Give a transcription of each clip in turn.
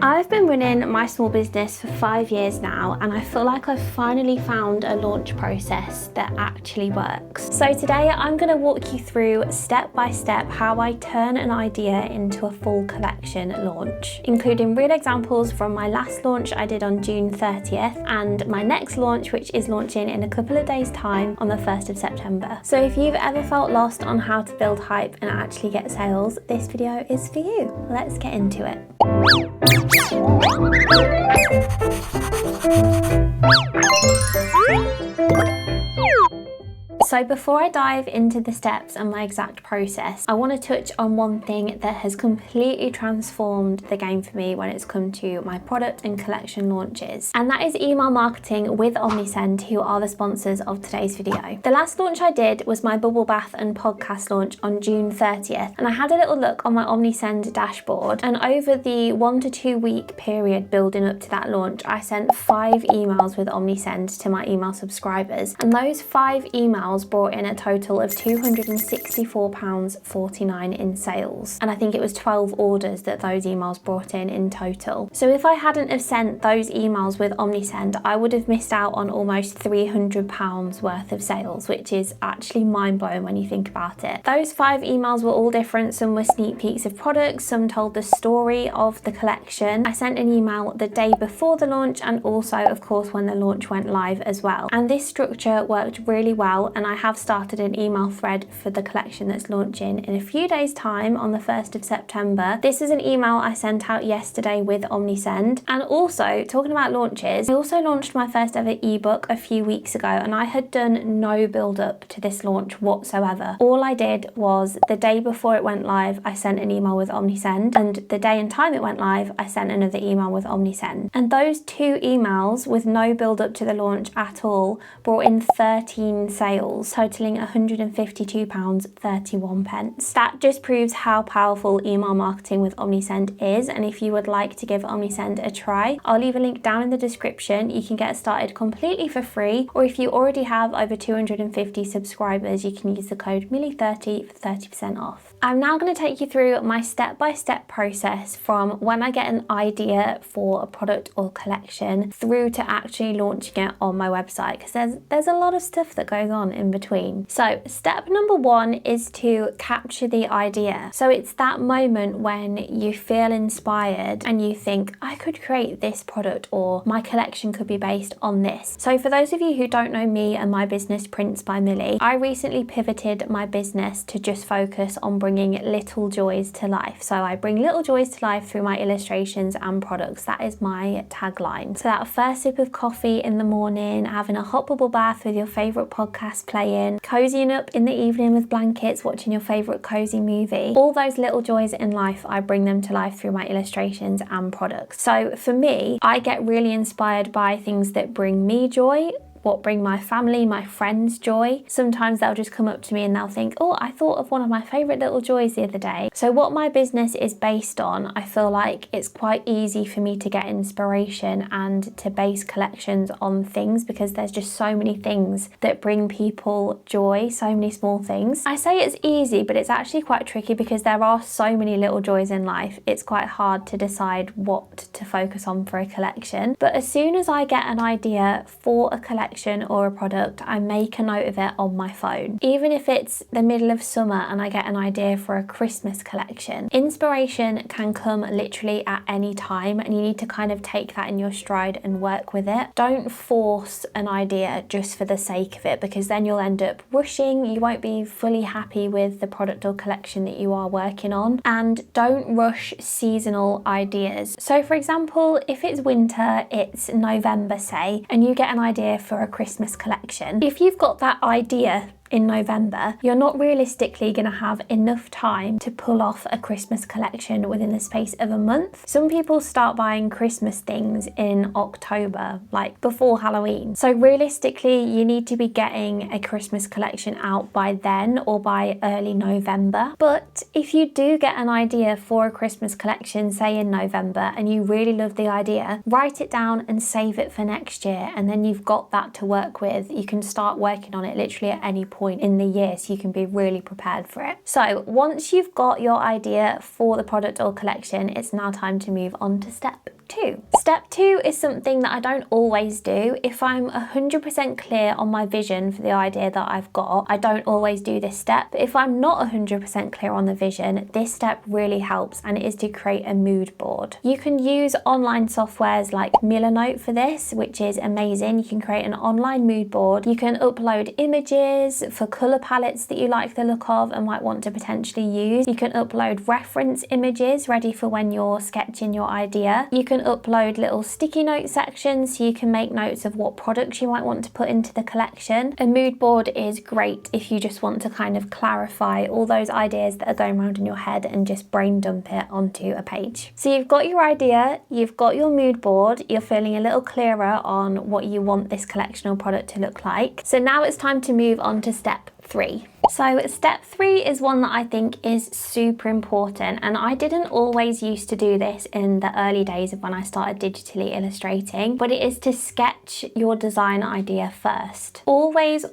I've been running my small business for 5 years now, and I feel like I've finally found a launch process that actually works. So today I'm going to walk you through step by step how I turn an idea into a full collection launch, including real examples from my last launch I did on June 30th and my next launch, which is launching in a couple of days' time on the 1st of September. So if you've ever felt lost on how to build hype and actually get sales, this video is for you. Let's get into it. So before I dive into the steps and my exact process, I want to touch on one thing that has completely transformed the game for me when it's come to my product and collection launches. And that is email marketing with Omnisend, who are the sponsors of today's video. The last launch I did was my bubble bath and podcast launch on June 30th. And I had a little look on my Omnisend dashboard, and over the 1 to 2 week period building up to that launch, I sent 5 emails with Omnisend to my email subscribers. And those 5 emails brought in a total of £264.49 in sales, and I think it was 12 orders that those emails brought in total. So if I hadn't have sent those emails with Omnisend, I would have missed out on almost £300 worth of sales, which is actually mind-blowing when you think about it. Those 5 emails were all different. Some were sneak peeks of products, some told the story of the collection. I sent an email the day before the launch and also, of course, when the launch went live as well. And this structure worked really well, and I have started an email thread for the collection that's launching in a few days' time on the 1st of September. This is an email I sent out yesterday with Omnisend. And also, talking about launches, I also launched my first ever ebook a few weeks ago, and I had done no build up to this launch whatsoever. All I did was the day before it went live, I sent an email with Omnisend, and the day and time it went live, I sent another email with Omnisend. And those 2 emails with no build up to the launch at all brought in 13 sales, totaling £152.31. That just proves how powerful email marketing with Omnisend is, and if you would like to give Omnisend a try, I'll leave a link down in the description. You can get started completely for free, or if you already have over 250 subscribers, you can use the code MILLY30 for 30% off. I'm now going to take you through my step-by-step process from when I get an idea for a product or collection through to actually launching it on my website, because there's a lot of stuff that goes on in between. So step number 1 is to capture the idea. So it's that moment when you feel inspired and you think, I could create this product, or my collection could be based on this. So for those of you who don't know me and my business Prints by Millie, I recently pivoted my business to just focus on bringing little joys to life. So I bring little joys to life through my illustrations and products. That is my tagline. So that first sip of coffee in the morning, having a hot bubble bath with your favorite podcast playing, cozying up in the evening with blankets, watching your favorite cozy movie. All those little joys in life, I bring them to life through my illustrations and products. So for me, I get really inspired by things that bring me joy, what bring my family, my friends joy. Sometimes they'll just come up to me and they'll think, oh, I thought of one of my favorite little joys the other day. So what my business is based on, I feel like it's quite easy for me to get inspiration and to base collections on things, because there's just so many things that bring people joy, so many small things. I say it's easy, but it's actually quite tricky because there are so many little joys in life. It's quite hard to decide what to focus on for a collection. But as soon as I get an idea for a collection or a product, I make a note of it on my phone. Even if it's the middle of summer and I get an idea for a Christmas collection, inspiration can come literally at any time, and you need to kind of take that in your stride and work with it. Don't force an idea just for the sake of it, because then you'll end up rushing. You won't be fully happy with the product or collection that you are working on. And don't rush seasonal ideas. So for example, if it's winter, it's November say, and you get an idea for a Christmas collection. If you've got that idea in November, you're not realistically going to have enough time to pull off a Christmas collection within the space of a month. Some people start buying Christmas things in October, like before Halloween. So realistically, you need to be getting a Christmas collection out by then or by early November. But if you do get an idea for a Christmas collection, say in November, and you really love the idea, write it down and save it for next year, and then you've got that to work with. You can start working on it literally at any point in the year, so you can be really prepared for it. So once you've got your idea for the product or collection, it's now time to move on to step 2. Step 2 is something that I don't always do. If I'm 100% clear on my vision for the idea that I've got, I don't always do this step. But if I'm not 100% clear on the vision, this step really helps, and it is to create a mood board. You can use online softwares like Milanote for this, which is amazing. You can create an online mood board. You can upload images for color palettes that you like the look of and might want to potentially use. You can upload reference images ready for when you're sketching your idea. You can upload little sticky note sections so you can make notes of what products you might want to put into the collection. A mood board is great if you just want to kind of clarify all those ideas that are going around in your head and just brain dump it onto a page. So you've got your idea, you've got your mood board, you're feeling a little clearer on what you want this collection or product to look like. So now it's time to move on to step 3. So step 3 is one that I think is super important, and I didn't always used to do this in the early days of when I started digitally illustrating, but it is to sketch your design idea first. Always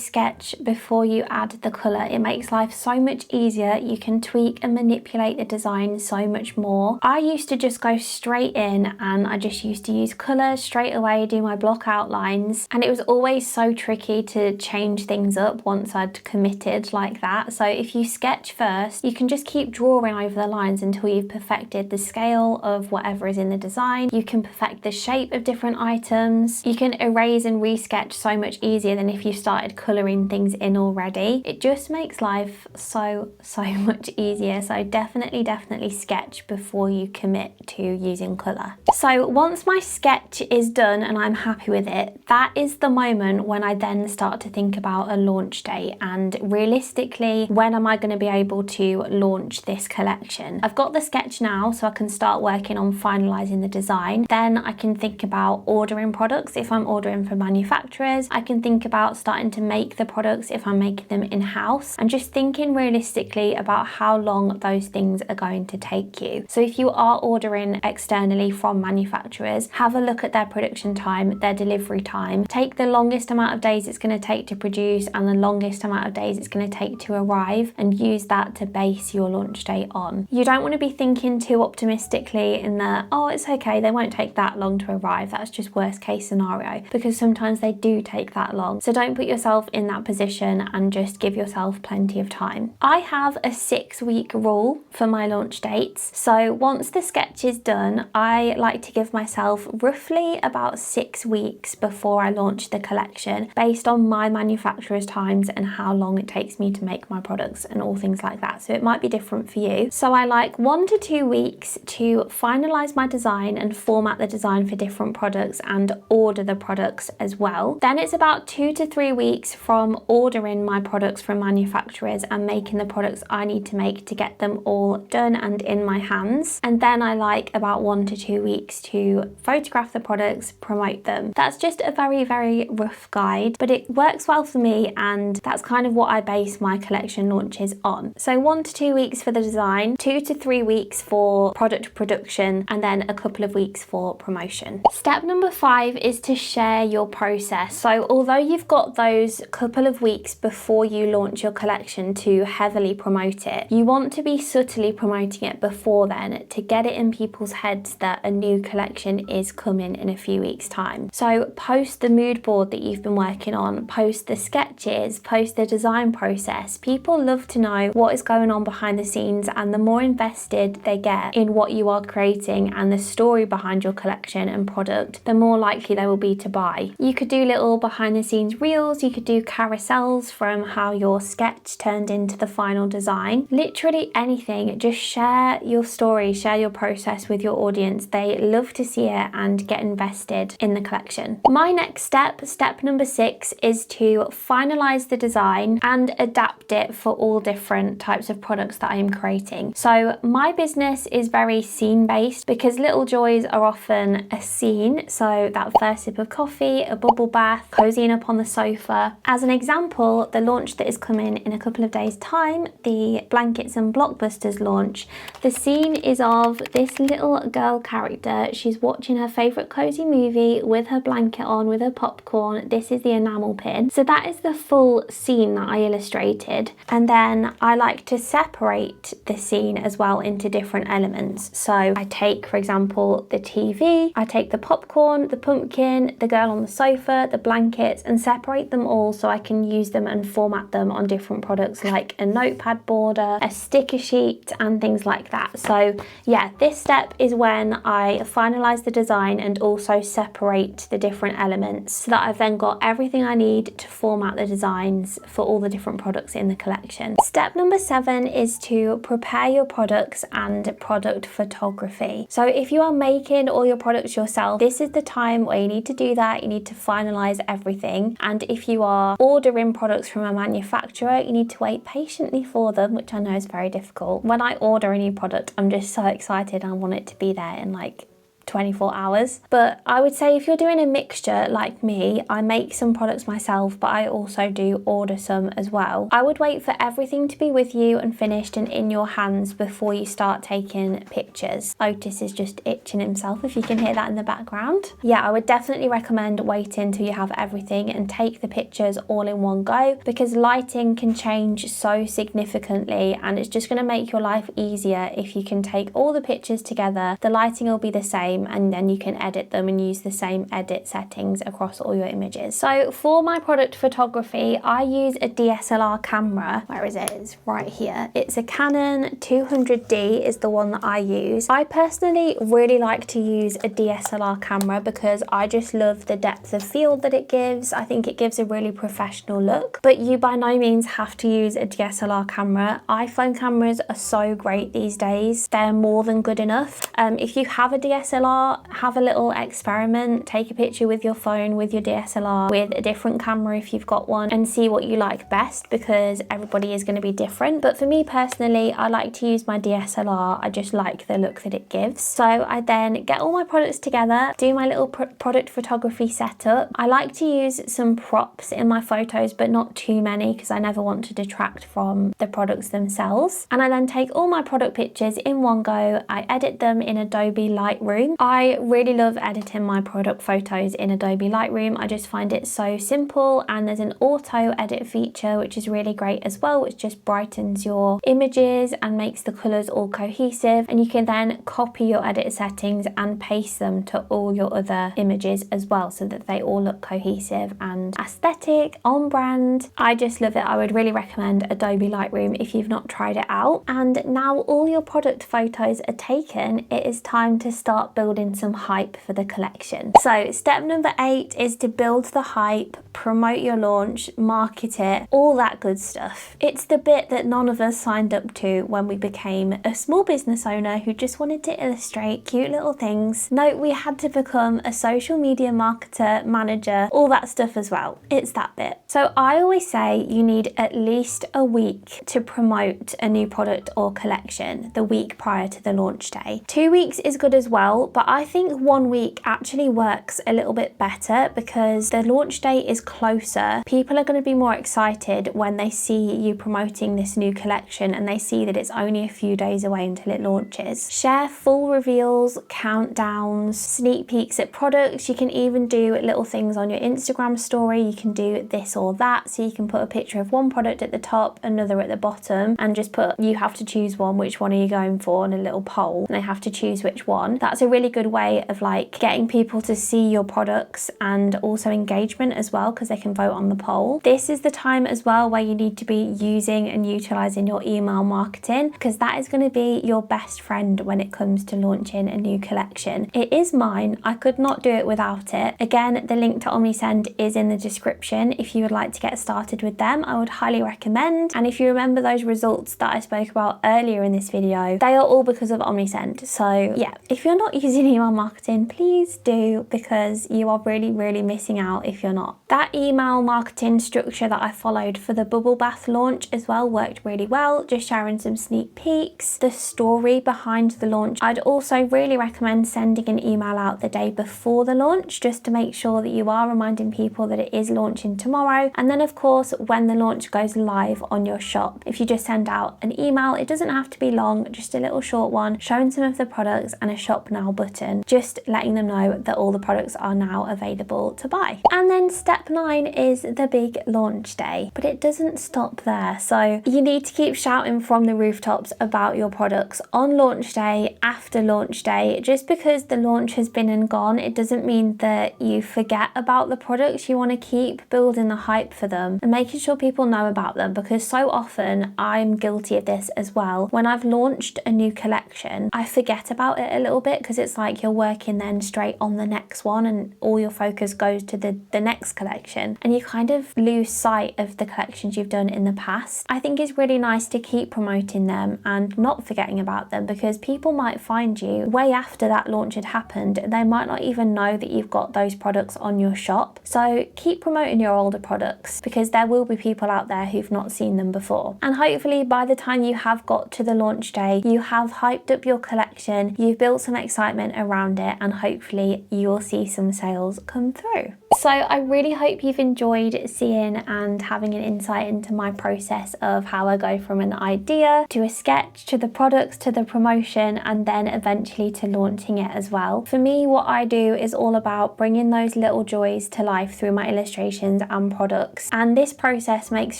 sketch before you add the colour. It makes life so much easier. You can tweak and manipulate the design so much more. I used to just go straight in and I just used to use colour straight away, do my block outlines, and it was always so tricky to change things up once I'd committed like that. So if you sketch first, you can just keep drawing over the lines until you've perfected the scale of whatever is in the design. You can perfect the shape of different items. You can erase and resketch so much easier than if you started colouring things in already. It just makes life so much easier. So definitely sketch before you commit to using colour. So once my sketch is done and I'm happy with it, that is the moment when I then start to think about a launch date and realistically, when am I going to be able to launch this collection? I've got the sketch now, so I can start working on finalising the design. Then I can think about ordering products if I'm ordering from manufacturers. I can think about starting to make the products if I'm making them in-house, and just thinking realistically about how long those things are going to take you. So if you are ordering externally from manufacturers, have a look at their production time, their delivery time. Take the longest amount of days it's going to take to produce and the longest amount of days it's going to take to arrive, and use that to base your launch date on. You don't want to be thinking too optimistically in that, oh, it's okay, they won't take that long to arrive. That's just worst case scenario, because sometimes they do take that long. So don't put yourself in that position and just give yourself plenty of time. I have a 6-week rule for my launch dates. So once the sketch is done, I like to give myself roughly about 6 weeks before I launch the collection, based on my manufacturer's times and how long it takes me to make my products and all things like that. So it might be different for you. So I like 1 to 2 weeks to finalize my design and format the design for different products and order the products as well. Then it's about 2 to 3 weeks from ordering my products from manufacturers and making the products I need to make to get them all done and in my hands. And then I like about 1 to 2 weeks to photograph the products, promote them. That's just a very rough guide, but it works well for me, and that's kind of what I base my collection launches on. So 1 to 2 weeks for the design, 2 to 3 weeks for product production, and then a couple of weeks for promotion. Step number 5 is to share your process. So although you've got those couple of weeks before you launch your collection to heavily promote it, you want to be subtly promoting it before then to get it in people's heads that a new collection is coming in a few weeks' time. So post the mood board that you've been working on, post the sketches, post the design process. People love to know what is going on behind the scenes, and the more invested they get in what you are creating and the story behind your collection and product, the more likely they will be to buy. You could do little behind the scenes reels, you could do carousels from how your sketch turned into the final design. Literally anything. Just share your story, share your process with your audience. They love to see it and get invested in the collection. My next step, step number 6, is to finalize the design and adapt it for all different types of products that I am creating. So my business is very scene based, because little joys are often a scene. So that first sip of coffee, a bubble bath, cozying up on the sofa. As an example, the launch that is coming in a couple of days time, the Blankets and Blockbusters launch, the scene is of this little girl character after she's watching her favourite cozy movie with her blanket on, with her popcorn. This is the enamel pin. So that is the full scene that I illustrated. And then I like to separate the scene as well into different elements. So I take, for example, the TV, I take the popcorn, the pumpkin, the girl on the sofa, the blankets, and separate them all so I can use them and format them on different products like a notepad border, a sticker sheet, and things like that. So yeah, this step is when I finalize the design and also separate the different elements so that I've then got everything I need to format the designs for all the different products in the collection. Step number 7 is to prepare your products and product photography. So if you are making all your products yourself, this is the time where you need to do that. You need to finalize everything. And if you are ordering products from a manufacturer, you need to wait patiently for them, which I know is very difficult. When I order a new product, I'm just so excited. I want it to be there in like 24 hours. But I would say if you're doing a mixture like me, I make some products myself, but I also do order some as well. I would wait for everything to be with you and finished and in your hands before you start taking pictures. Otis is just itching himself, if you can hear that in the background. Yeah, I would definitely recommend waiting till you have everything and take the pictures all in one go, because lighting can change so significantly and it's just going to make your life easier if you can take all the pictures together. The lighting will be the same, and then you can edit them and use the same edit settings across all your images. So for my product photography, I use a DSLR camera. Where is it? It's right here. It's a Canon 200D is the one that I use. I personally really like to use a DSLR camera because I just love the depth of field that it gives. I think it gives a really professional look, but you by no means have to use a DSLR camera. iPhone cameras are so great these days. They're more than good enough. If you have a DSLR, have a little experiment, take a picture with your phone, with your DSLR, with a different camera if you've got one, and see what you like best, because everybody is going to be different. But for me personally, I like to use my DSLR. I just like the look that it gives. So I then get all my products together, do my little product photography setup. I like to use some props in my photos, but not too many because I never want to detract from the products themselves. And I then take all my product pictures in one go. I edit them in Adobe Lightroom. I really love editing my product photos in Adobe Lightroom. I just find it so simple, and there's an auto edit feature which is really great as well, which just brightens your images and makes the colours all cohesive, and you can then copy your edit settings and paste them to all your other images as well so that they all look cohesive and aesthetic, on brand. I just love it. I would really recommend Adobe Lightroom if you've not tried it out. And now all your product photos are taken, it is time to start building some hype for the collection. So step number 8 is to build the hype, promote your launch, market it, all that good stuff. It's the bit that none of us signed up to when we became a small business owner who just wanted to illustrate cute little things. No, we had to become a social media marketer, manager, all that stuff as well. It's that bit. So I always say you need at least a week to promote a new product or collection, the week prior to the launch day. 2 weeks is good as well, but I think 1 week actually works a little bit better because the launch date is closer. People are going to be more excited when they see you promoting this new collection and they see that it's only a few days away until it launches. Share full reveals, countdowns, sneak peeks at products. You can even do little things on your Instagram story. You can do this or that. So you can put a picture of one product at the top, another at the bottom, and just put, you have to choose one, which one are you going for, and a little poll, and they have to choose which one. That's a really good way of like getting people to see your products and also engagement as well, because they can vote on the poll. This is the time as well where you need to be using and utilizing your email marketing, because that is going to be your best friend when it comes to launching a new collection. It is mine. I could not do it without it. Again, the link to OmniSend is in the description. If you would like to get started with them, I would highly recommend. And if you remember those results that I spoke about earlier in this video, they are all because of OmniSend. So yeah, if you're not using email marketing, please do, because you are really missing out if you're not. That email marketing structure that I followed for the bubble bath launch as well worked really well, just sharing some sneak peeks, the story behind the launch. I'd also really recommend sending an email out the day before the launch just to make sure that you are reminding people that it is launching tomorrow. And then of course when the launch goes live on your shop, if you just send out an email, it doesn't have to be long, just a little short one showing some of the products and a shop now button, just letting them know that all the products are now available to buy. And then step 9 is the big launch day, but it doesn't stop there. So you need to keep shouting from the rooftops about your products on launch day, after launch day. Just because the launch has been and gone, it doesn't mean that you forget about the products. You want to keep building the hype for them and making sure people know about them, because so often I'm guilty of this as well. When I've launched a new collection, I forget about it a little bit because it's like you're working then straight on the next one and all your focus goes to the next collection, and you kind of lose sight of the collections you've done in the past. I think it's really nice to keep promoting them and not forgetting about them, because people might find you way after that launch had happened. They might not even know that you've got those products on your shop. So keep promoting your older products, because there will be people out there who've not seen them before. And hopefully by the time you have got to the launch day, you have hyped up your collection, you've built some excitement around it, and hopefully you will see some sales come through. So I really hope you've enjoyed seeing and having an insight into my process of how I go from an idea to a sketch to the products to the promotion and then eventually to launching it as well. For me, what I do is all about bringing those little joys to life through my illustrations and products, and this process makes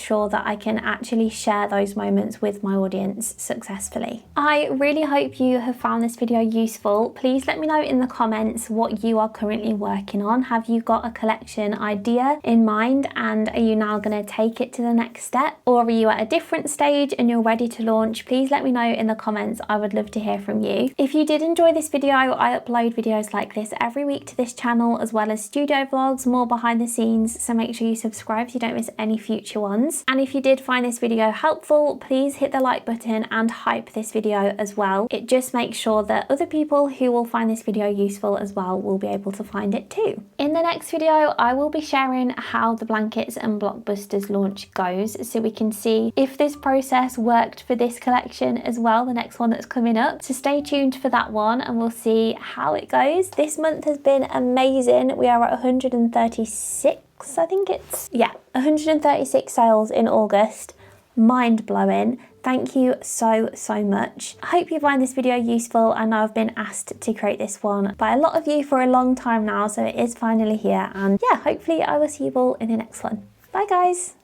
sure that I can actually share those moments with my audience successfully. I really hope you have found this video useful. Please let me know in the comments what you are currently working on. Have you got a collection idea in mind and are you now going to take it to the next step, or are you at a different stage and you're ready to launch? Please let me know in the comments. I would love to hear from you. If you did enjoy this video, I upload videos like this every week to this channel, as well as studio vlogs, more behind the scenes, so make sure you subscribe so you don't miss any future ones. And if you did find this video helpful, please hit the like button and hype this video as well. It just makes sure that other people who will find this video useful as well will be able to find it too. In the next video, I will be sharing how the Blankets and Blockbusters launch goes, so we can see if this process worked for this collection as well, the next one that's coming up. So stay tuned for that one and we'll see how it goes. This month has been amazing. We are at 136, I think it's, yeah, 136 sales in August. Mind blowing. Thank you so much. I hope you find this video useful. I know I've been asked to create this one by a lot of you for a long time now, so it is finally here, and yeah, hopefully I will see you all in the next one. Bye guys.